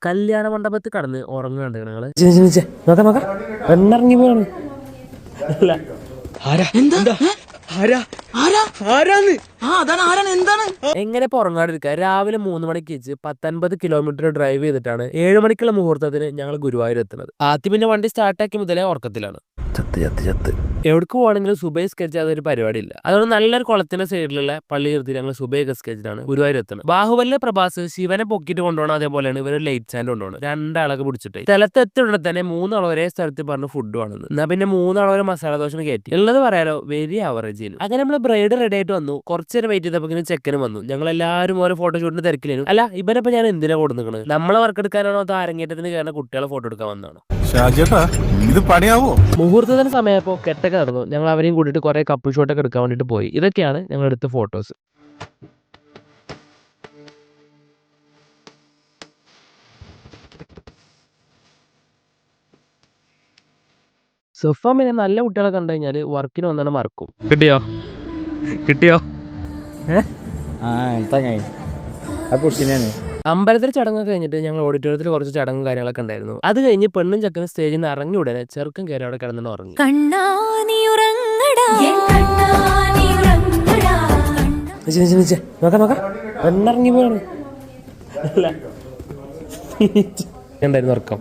കല്യാണ മണ്ഡപത്തിൽ കടന്ന് ഉറങ്ങുന്നുണ്ട് ഞങ്ങള്. പെണ്ണിറങ്ങി പോവാണ്. എങ്ങനെ ഉറങ്ങാണ്ടിരിക്കുക? രാവിലെ 3 മണിക്ക് വെച്ച് 19 കിലോമീറ്റർ ഡ്രൈവ് ചെയ്തിട്ടാണ് 7 മണിക്കുള്ള മുഹൂർത്തത്തിന് ഞങ്ങൾ ഗുരുവായൂർ എത്തുന്നത്. ആദ്യം പിന്നെ വണ്ടി സ്റ്റാർട്ടാക്കി മുതലേ ഉറക്കത്തിലാണ്. എവിടേക്ക് പോകണമെങ്കിലും സുബൈ സ്കെച്ച് അതൊരു പരിപാടിയില്ല. അതുകൊണ്ട് നല്ലൊരു കുളത്തിന്റെ സൈഡിലുള്ള പള്ളി നിർത്തി ഞങ്ങൾ സുബൈ സ്കെച്ചിലാണ് ഗുരുവായൂർ എത്തുന്നത്. ബാഹുബലിലെ പ്രഭാസ് ശിവനെ പൊക്കിട്ട് കൊണ്ടുപോകണം, അതേപോലെയാണ് ഇവർ ലൈറ്റ് സ്റ്റാൻഡ് കൊണ്ടുപോകണം. 2 ആളൊക്കെ പിടിച്ചിട്ട് സ്ഥലത്ത് എത്തിയുടനെ തന്നെ 3 ആൾ ഒരേ സ്ഥലത്ത് പറഞ്ഞ് ഫുഡ് വേണമെന്ന്. എന്നാ പിന്നെ 3 ആൾ ഒരു മസാല ദോശ കയറ്റി ഉള്ളത് പറയാലോ, വെരി ആവറേജ്. അങ്ങനെ നമ്മൾ ബ്രൈഡ് റെഡി ആയിട്ട് വന്നു. കുറച്ചു നേരം വെയിറ്റ് ചെയ്തപ്പോൾ ചെക്കനും വന്നു. ഞങ്ങൾ എല്ലാവരും ഓരോ ഫോട്ടോഷൂട്ടിന് തിരക്കിലായിരുന്നു. അല്ല, ഇവരപ്പോ ഞാൻ എന്തിനാ കൊടുക്കുന്നത്? നമ്മളെ വർക്ക് എടുക്കാനാണോ അതോ അരങ്ങേറ്റത്തിന് കയറുന്ന കുട്ടികളെ ഫോട്ടോ എടുക്കാൻ വന്നതാണ്? ഇത് പണിയാവോ? മുഹൂർത്തത്തിന് സമയപ്പോ കെട്ടൊക്കെ നടന്നു. ഞങ്ങൾ അവരെയും കൂട്ടിയിട്ട് കുറെ കപ്പിൾ ഷോട്ടൊക്കെ എടുക്കാൻ വേണ്ടിട്ട് പോയി. ഇതൊക്കെയാണ് ഞങ്ങൾ എടുത്ത ഫോട്ടോസ്. സുഫാമിനെ നല്ല കുട്ടികളെ കണ്ടു കഴിഞ്ഞാൽ വർക്കിന് വന്നാണ് മറക്കും. കിട്ടിയോ? അമ്പലത്തിൽ ചടങ്ങൊക്കെ കഴിഞ്ഞിട്ട് ഞങ്ങൾ ഓഡിറ്റോറിയത്തിൽ കുറച്ച് ചടങ്ങും കാര്യങ്ങളൊക്കെ ഉണ്ടായിരുന്നു. അത് കഴിഞ്ഞ് പെണ്ണും ചെക്കനും സ്റ്റേജിൽ നിന്ന് ഇറങ്ങി ഉടനെ ചെറുക്കൻ കയറി അവിടെ കിടന്നു ഉറങ്ങി. പെണ്ണിറങ്ങി പോവാണ്. എന്തായിരുന്നു ഉറക്കം?